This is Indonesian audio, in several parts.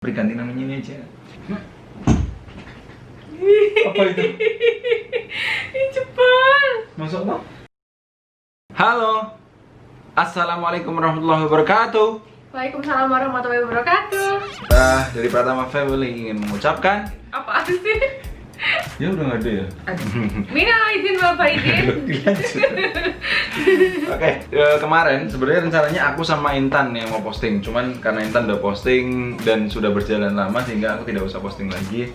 Beri ganti namanya ini aja. Apa itu? Ih, cepat. Masuk apa? Halo. Assalamualaikum warahmatullahi wabarakatuh. Waalaikumsalam warahmatullahi wabarakatuh. Kita dari Pratama Family ingin mengucapkan. Apa sih? Ya udah nggak ada ya. Mina izin Bapak izin. Oke, kemarin sebenarnya rencananya aku sama Intan yang mau posting, cuman karena Intan udah posting dan sudah berjalan lama sehingga aku tidak usah posting lagi.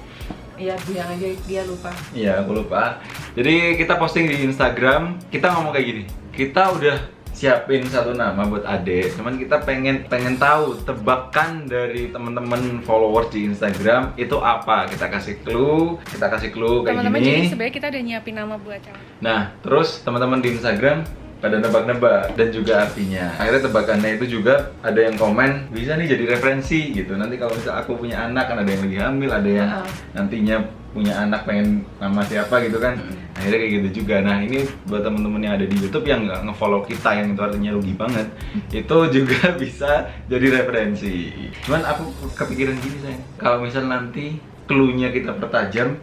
Iya, bilang aja dia lupa. Iya, aku lupa. Jadi kita posting di Instagram, kita ngomong kayak gini. Kita udah siapin satu nama buat Ade, cuman kita pengen tahu tebakan dari teman-teman followers di Instagram itu apa. Kita kasih clue kayak Teman-teman, gini. jadi sebenarnya kita udah nyiapin nama buat cewek. Nah, terus teman-teman di Instagram pada nebak-nebak dan juga artinya. Akhirnya tebakannya itu juga ada yang komen bisa nih jadi referensi gitu. Nanti kalau misal aku punya anak, kan ada yang lagi hamil, ada yang nantinya punya anak pengen nama siapa gitu kan. Akhirnya kayak gitu juga. Nah, ini buat temen-temen yang ada di YouTube yang nggak nge-follow kita, yang itu artinya rugi banget, itu juga bisa jadi referensi. Cuman aku kepikiran gini sayang, kalau misal nanti clue-nya kita pertajam,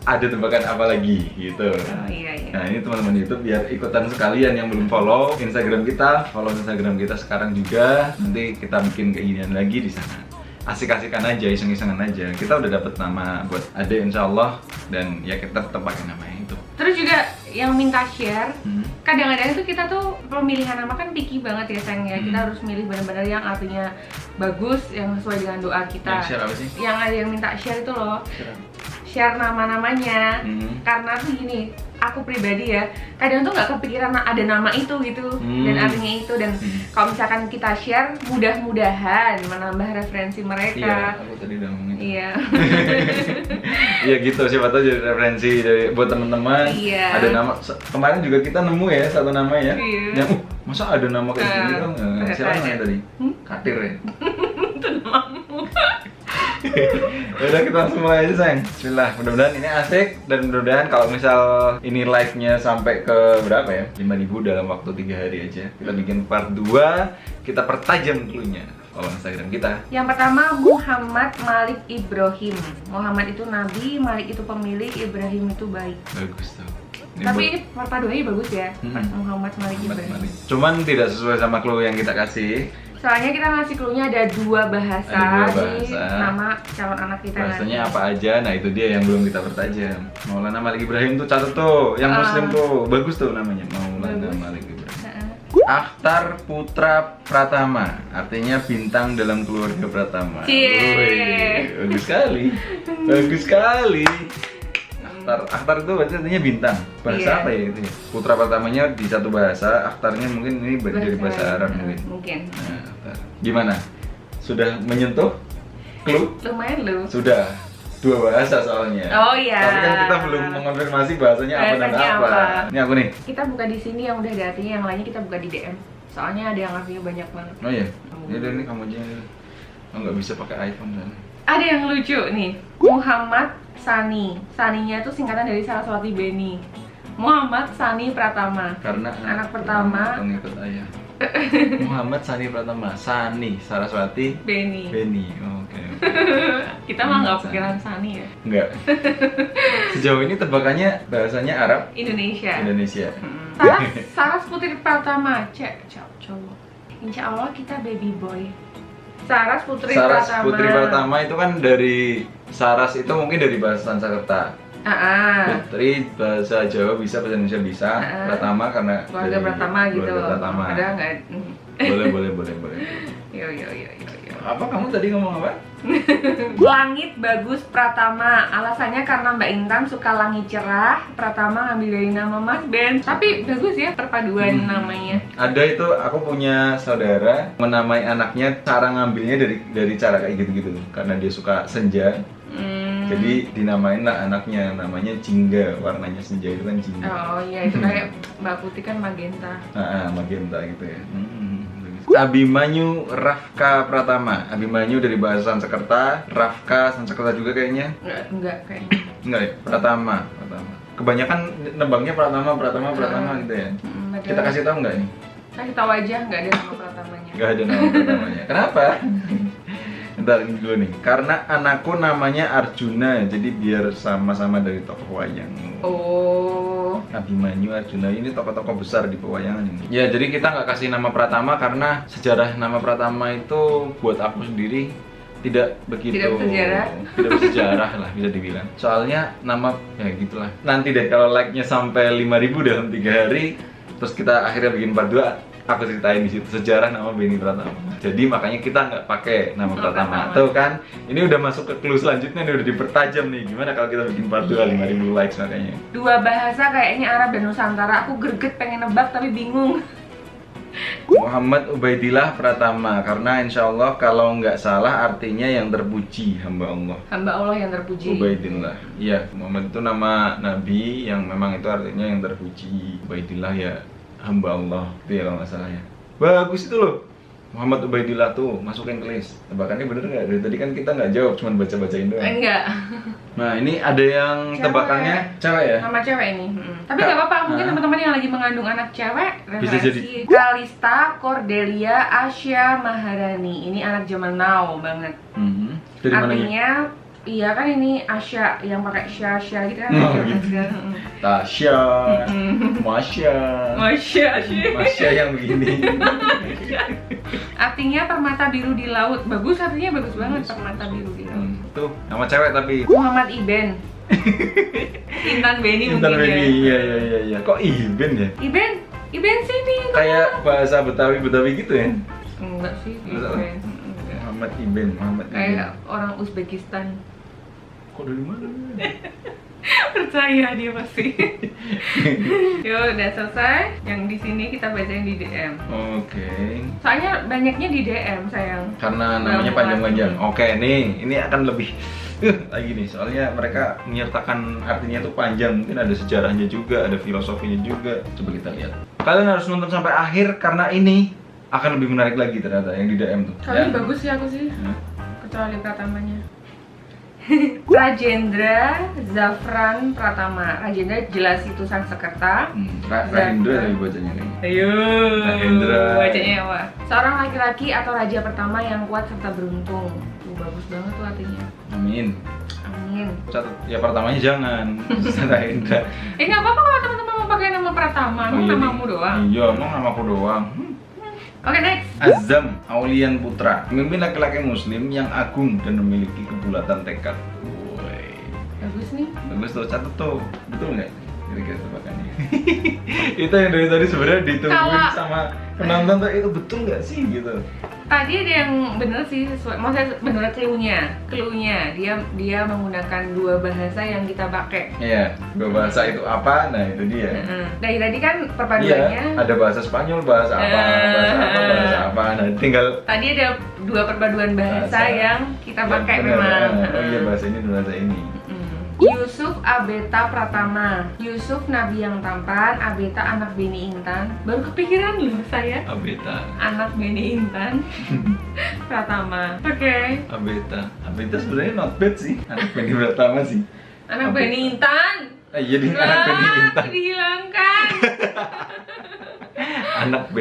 ada tebakan apa lagi gitu. Oh iya. Nah, ini teman-teman YouTube biar ikutan sekalian yang belum follow Instagram kita, follow Instagram kita sekarang juga. Nanti kita bikin keinginan lagi di sana. Asik-asikan aja, iseng-isengan aja. Kita udah dapet nama buat Ade insyaallah, dan ya kita tetap pakai namanya itu. Terus juga yang minta share, kadang-kadang tuh kita tuh pemilihan nama kan picky banget ya sayang ya. Kita harus milih benar-benar yang artinya bagus, yang sesuai dengan doa kita. Yang share apa sih? Yang ada yang minta share itu loh. Share nama-namanya. Karena tuh gini, aku pribadi ya, kadang tuh nggak kepikiran ada nama itu gitu dan artinya itu, dan kalau misalkan kita share, mudah-mudahan menambah referensi mereka. Iya, aku tadi udah ngomongin. Iya. Iya gitu, siapa tahu jadi referensi dari buat teman-teman. Iya. Ada nama kemarin juga kita nemu ya satu nama ya. Iya. Yang masa ada nama kayak gini dong? Siapa namanya tadi? Katir ya. Itu namamu. Udah, kita langsung mulai aja sayang. Bismillah, mudah-mudahan ini asik dan mudah-mudahan kalau misal ini like-nya sampai ke berapa ya? 5.000 dalam waktu 3 hari aja. Kita bikin part 2, kita pertajam clue-nya. Follow Instagram kita. Yang pertama Muhammad Malik Ibrahim. Muhammad itu nabi, Malik itu pemilik, Ibrahim itu baik. Bagus tuh. Tapi ini perpaduannya bagus ya. Muhammad Malik Ibrahim. Cuman tidak sesuai sama clue yang kita kasih. Soalnya kita ngasih clue-nya ada dua bahasa di nama calon anak kita. Bahasanya apa aja, nah itu dia yang belum kita pertajam. Maulana Malik Ibrahim tuh catat tuh, yang muslim tuh, bagus tuh namanya, Maulana Malik Ibrahim. Akhtar Putra Pratama, artinya bintang dalam keluarga Pratama. Wih, bagus sekali, bagus sekali. Akhtar itu berarti artinya bintang. Bahasa apa ya itu? Putra Pratamanya di satu bahasa, akhtarnya mungkin ini dari bahasa Arab mungkin. Mungkin. Nah, akhtar. Gimana? Sudah menyentuh clue? Lumayan lu. Sudah. 2 bahasa soalnya. Oh iya. Tapi kan kita belum mengonfirmasi bahasanya apa dan apa. Ini aku nih. Kita buka di sini yang udah ada artinya, yang lainnya kita buka di DM. Soalnya ada yang artinya banyak banget. Oh iya. Ini kamu aja. Oh, nggak bisa pakai iPhone kan? Ada yang lucu nih. Muhammad Sani. Saninya itu singkatan dari Saraswati Beni. Muhammad Sani Pratama. Karena anak pertama pengikut ayah. Muhammad Sani Pratama. Sani Saraswati Beni. Beni. Oke. Kita mah nggak pikiran Sani ya. Enggak. Sejauh ini tebakannya bahasanya Arab Indonesia. Saras Putri Pratama. Cowok. Insya Allah kita baby boy. Saras Putri Pratama itu kan dari Saras itu mungkin dari bahasa Sanskerta. Putri bahasa Jawa bisa, bahasa Indonesia bisa. Pratama karena keluarga Pratama gitu. Ada nggak? Boleh. Yo. Apa kamu tadi ngomong apa? Langit Bagus Pratama. Alasannya karena Mbak Intan suka langit cerah. Pratama ngambil dari nama Mas Ben. Tapi bagus ya perpaduan namanya. Ada itu, aku punya saudara menamai anaknya, cara ngambilnya dari cara kayak gitu-gitu. Karena dia suka senja. Jadi dinamain lah anaknya, namanya Jingga. Warnanya senja itu kan Jingga. Oh iya, itu kayak Mbak Putih kan magenta. Magenta gitu ya. Abimanyu Rafka Pratama. Abimanyu dari bahasa Sanskerta, Rafka Sanskerta juga kayaknya. Enggak kayaknya. Enggak ya? Pratama. Kebanyakan nebangnya Pratama gitu ya. Kita kasih tahu nggak nih? Kasih tahu aja, nggak ada nama Pratamanya. Nggak ada nama Pratamanya. Kenapa? Bentar, ini dulu nih. Karena anakku namanya Arjuna, jadi biar sama-sama dari tokoh wayang. Oh. Abimanyu, Arjuna, ini tokoh-tokoh besar di pewayangan ini. Ya, jadi kita nggak kasih nama Pratama karena sejarah nama Pratama itu buat aku sendiri tidak begitu, tidak bersejarah lah bisa dibilang. Soalnya nama ya gitulah. Nanti deh kalau like-nya sampai 5.000 dalam 3 hari, terus kita akhirnya bikin part 2, aku ceritain di situ sejarah nama Benny Pratama. Jadi makanya kita nggak pakai nama Pratama. Tuh kan, ini udah masuk ke clue selanjutnya, ini udah dipertajam nih. Gimana kalau kita bikin part 2 5.000 likes makanya. Dua bahasa kayaknya Arab dan Nusantara. Aku greget pengen nebak tapi bingung. Muhammad Ubaidillah Pratama, karena insya Allah kalau nggak salah artinya yang terpuji, hamba Allah. Hamba Allah yang terpuji. Ubaidillah, iya, Muhammad itu nama nabi yang memang itu artinya yang terpuji. Ubaidillah ya hamba Allah, itu ya kalau nggak salah ya. Bagus itu loh, Muhammad Ubaidillah tuh masukin ke list. Tebakannya bener nggak? Dari tadi kan kita nggak jawab, cuma baca-bacain doang. Enggak. Nah ini ada yang Cewek. tebakannya cewek ya? Nama cewek ini. Tapi nggak apa-apa, mungkin teman-teman yang lagi mengandung anak cewek Bisa referensi Kalista Cordelia Asya Maharani. Ini anak zaman now banget. Dari mananya? Artinya iya kan ini Asya yang pakai Syasya gitu kan. Oh, gitu. Tasya, Masya, Masya yang begini. Artinya permata biru di laut. Bagus, artinya bagus banget permata biru di laut. Tuh, nama cewek tapi Muhammad Iben. Intan Beni Intan mungkin Beni, ya. iya. Kok Iben ya? Iben sih nih. Kayak bahasa Betawi gitu ya? Enggak sih, Enggak. Iben. Muhammad Iben. Kayak orang Uzbekistan. Kok dari mana? Percaya dia pasti. Yo, udah selesai. Yang di sini kita bacain di DM. Oke. Soalnya banyaknya di DM, sayang. Karena namanya panjang-panjang. Oke, nih, ini akan lebih lagi nih. Soalnya mereka menyertakan artinya tuh panjang. Mungkin ada sejarahnya juga, ada filosofinya juga. Coba kita lihat. Kalian harus nonton sampai akhir karena ini akan lebih menarik lagi ternyata yang di DM tuh. Kalau ini bagus sih aku sih. Kecuali Pratamanya. Rajendra Zafran Pratama. Rajendra jelas itu Sanskerta. Rajendra dari bacanya nih. Ayo. Rajendra. Bacanya apa? Seorang laki-laki atau raja pertama yang kuat serta beruntung. Tuh bagus banget tuh artinya. Amin. Amin. Catat ya pertamanya jangan. Rajendra. Nggak apa-apa kalau teman-teman mau pakai nama Pratama. Emang namamu doang. Iya, emang namaku doang. Oke, next. Azam Aulian Putra, pemimpin laki-laki muslim yang agung dan memiliki kebulatan tekad. Woi. Bagus nih. Bagus tuh, catat tuh. Betul nggak? Kira-kira tebakannya. Itu yang dari tadi sebenarnya ditungguin sama penonton tuh, itu betul nggak sih gitu. Tadi ada yang bener sih, maksudnya bener clue-nya dia menggunakan dua bahasa yang kita pakai. Iya, dua bahasa itu apa? Nah itu dia. Dari tadi kan perpaduannya. Iya, ada bahasa Spanyol, bahasa apa. Nah tinggal. Tadi ada dua perpaduan bahasa yang kita pakai memang. Oh iya, bahasa ini dan bahasa ini. Yusuf Abeta Pratama. Yusuf nabi yang tampan, Abeta anak Beni Intan. Baru kepikiran loh saya. Abeta. Anak Beni Intan. Pratama. Oke. Abeta sebenarnya not bad sih. Anak Beni Pratama sih. Anak Beni Intan. Iya, anak Beni Intan. Dihilangkan. Anak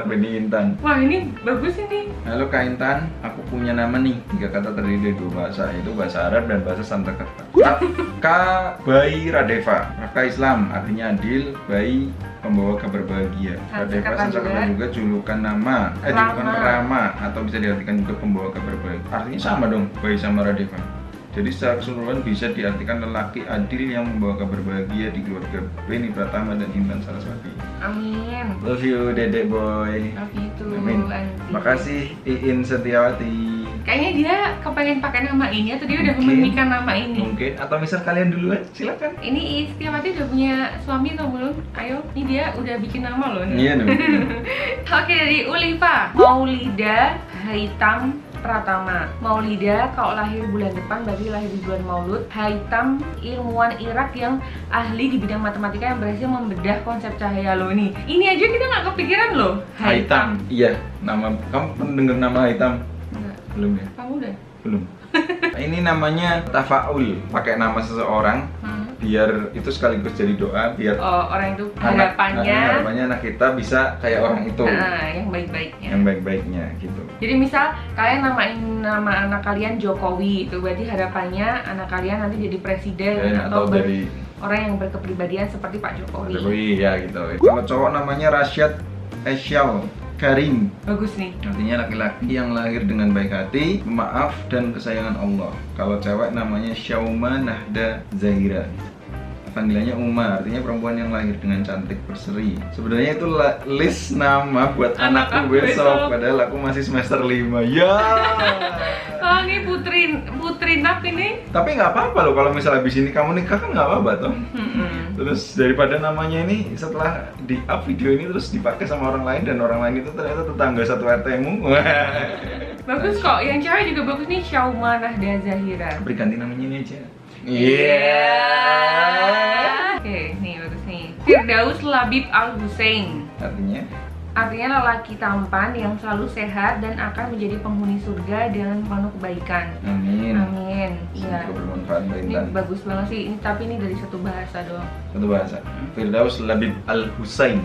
Beni Intan. Wah, ini bagus ini. Halo Kak Intan, aku punya nama nih. 3 kata terdiri dari 2 bahasa, yaitu bahasa Arab dan bahasa Sanskerta. Raka Bayi Radeva. Raka Islam artinya adil, bayi pembawa kabar bahagia. Radeva Sanskerta juga julukan nama, julukan Rama atau bisa diartikan juga pembawa kabar bahagia. Artinya sama dong, bayi sama Radeva. Jadi secara keseluruhan bisa diartikan lelaki adil yang membawa kabar bahagia di keluarga Benny Pratama dan Intan Saraswati. Amin. Love you, Dedek Boy. Love you too, Amin. Auntie. Makasih Iin Setiawati. Kayaknya dia kepengen pakai nama ini atau dia udah memimpikan nama ini. Mungkin, atau misal kalian duluan, silakan. Ini Setiawati udah punya suami atau belum? Ayo, ini dia udah bikin nama loh nih. Iya dong. Oke, dari Ulifa Maulida Haitam Pratama. Maulida kalau lahir bulan depan berarti lahir di bulan Maulud. Haitam ilmuwan Irak yang ahli di bidang matematika yang berhasil membedah konsep cahaya loh nih. Ini aja kita nggak kepikiran loh. Haitam. Iya, nama kamu pernah dengar nama Haitam? Enggak. Belum ya? Kamu udah? Belum. Ini namanya tafaul, pakai nama seseorang biar itu sekaligus jadi doa biar orang itu harapannya anak kita bisa kayak orang itu. Yang baik-baiknya. Yang baik-baiknya gitu. Jadi misal kalian namain nama anak kalian Jokowi, itu berarti harapannya anak kalian nanti jadi presiden atau dari orang yang berkepribadian seperti Pak Jokowi. Jokowi ya gitu. Kalau cowok namanya Rashad Esyal Karim. Bagus nih. Artinya laki-laki yang lahir dengan baik hati, maaf dan kesayangan Allah. Kalau cewek namanya Syauma Nahda Zahira. Panggilannya Uma, artinya perempuan yang lahir dengan cantik berseri. Sebenarnya itu list nama buat anakku besok, padahal aku masih semester 5. Ya. Oh, ini Putri Nap ini. Tapi nggak apa-apa loh kalau misalnya habis ini kamu nikah kan nggak apa-apa toh. Terus daripada namanya ini setelah di up video ini terus dipakai sama orang lain dan orang lain itu ternyata tetangga satu RT-mu. Bagus kok, yang cewek juga bagus nih, Syauma Nahda Zahira. Beri ganti namanya ini aja. Oke, nih bagus nih. Firdaus Labib Al Husain. Artinya lelaki tampan yang selalu sehat dan akan menjadi penghuni surga dengan penuh kebaikan. Amin. Amin. Iya. Bermanfaat Ini bagus banget sih. Ini tapi ini dari satu bahasa doang. Satu bahasa. Firdaus Labib Al Husain.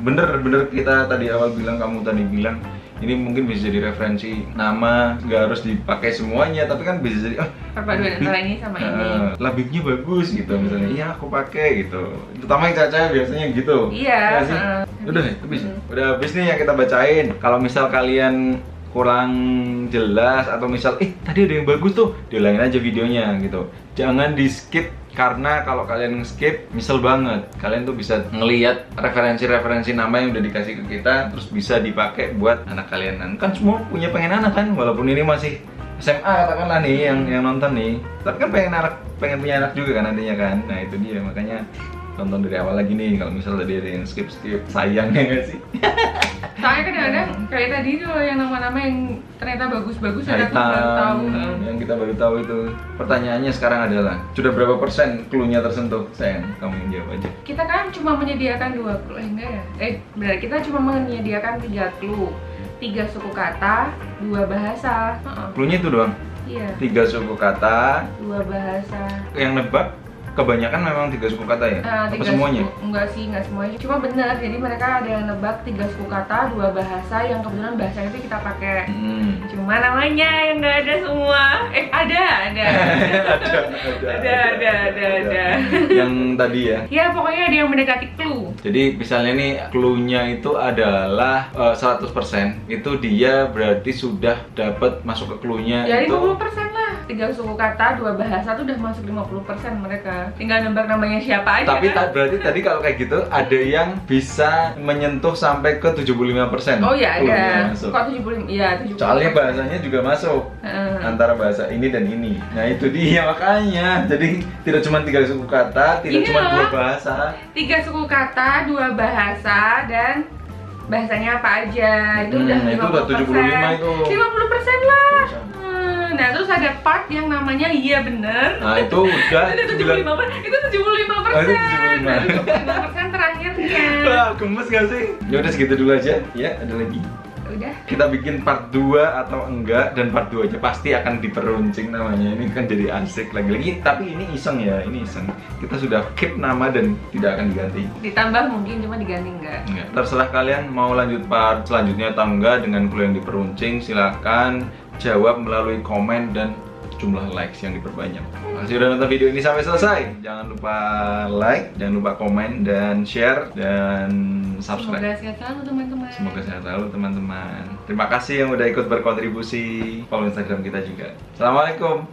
Bener kita tadi awal bilang, kamu tadi bilang ini mungkin bisa jadi referensi nama, nggak harus dipakai semuanya, tapi kan bisa jadi perpaduan antara ini sama ini. Labibnya bagus gitu misalnya. Iya aku pakai gitu. Terutama yang cewek biasanya gitu. Iya. Udah habis. Udah habis nih yang kita bacain. Kalau misal kalian kurang jelas atau misal tadi ada yang bagus tuh, diulangin aja videonya gitu. Jangan di skip, karena kalau kalian skip misal banget, kalian tuh bisa ngelihat referensi-referensi nama yang udah dikasih ke kita, terus bisa dipakai buat anak kalian. Kan semua punya pengen anak kan, walaupun ini masih SMA katakanlah nih yang nonton nih, tapi kan pengen punya anak juga kan nantinya kan. Nah itu dia, makanya tonton dari awal lagi nih. Kalau misal tadi ada yang skip sayang ya nggak sih? Soalnya kadang-kadang kayak tadi tuh yang nama-nama yang ternyata bagus-bagus ada aku baru tahu. Yang kita baru tahu itu. Pertanyaannya sekarang adalah, sudah berapa persen clue-nya tersentuh? Sayang, kamu yang jawab aja. Kita kan cuma menyediakan 2 clue, enggak ya? Benar, kita cuma menyediakan 3 clue. 3 suku kata, 2 bahasa. Clue-nya itu doang? Iya. 3 suku kata, 2 bahasa. Yang nebak kebanyakan memang 3 suku kata ya? Apa semuanya? Enggak sih, enggak semuanya. Cuma bener, jadi mereka ada yang nebak 3 suku kata, 2 bahasa, yang kebetulan bahasa itu kita pakai. Cuma namanya yang nggak ada semua. Ada. Ada. Yang tadi ya? Ya pokoknya ada yang mendekati clue. Jadi misalnya nih clue-nya itu adalah 100%, itu dia berarti sudah dapat masuk ke clue-nya. Ya 50% lah. 3 suku kata, 2 bahasa tuh udah masuk 50% mereka. Tinggal nebak namanya siapa aja. Tapi kan? berarti tadi kalau kayak gitu ada yang bisa menyentuh sampai ke 75%. Oh iya ada. Kok 75? Iya 75%. Soalnya bahasanya juga masuk antara bahasa ini dan ini. Nah itu dia makanya. Jadi tidak cuma 3 suku kata, tidak cuma 2 bahasa. 3 suku kata, 2 bahasa, dan bahasanya apa aja. Itu udah 50%. Itu udah 75 itu. 50% lah. Nah terus ada part yang namanya iya bener. Nah itu udah itu 75%. Itu 75%. Oh, itu 75%. Nah, itu 75% terakhirnya. Wah, gemes gak sih? Ya udah segitu dulu aja. Ya, ada lagi. Udah. Kita bikin part 2 atau enggak, dan part 2 aja pasti akan diperuncing namanya. Ini kan jadi asik lagi-lagi, tapi ini iseng ya, ini iseng. Kita sudah keep nama dan tidak akan diganti. Ditambah mungkin, cuma diganti enggak. Terserah kalian mau lanjut part selanjutnya atau enggak dengan clue yang diperuncing, silahkan jawab melalui komen dan jumlah likes yang diperbanyak. Masih udah nonton video ini sampai selesai. Jangan lupa like, jangan lupa komen dan share dan subscribe. Semoga sehat selalu teman-teman. Semoga sehat selalu teman-teman. Terima kasih yang udah ikut berkontribusi. Follow Instagram kita juga. Assalamualaikum.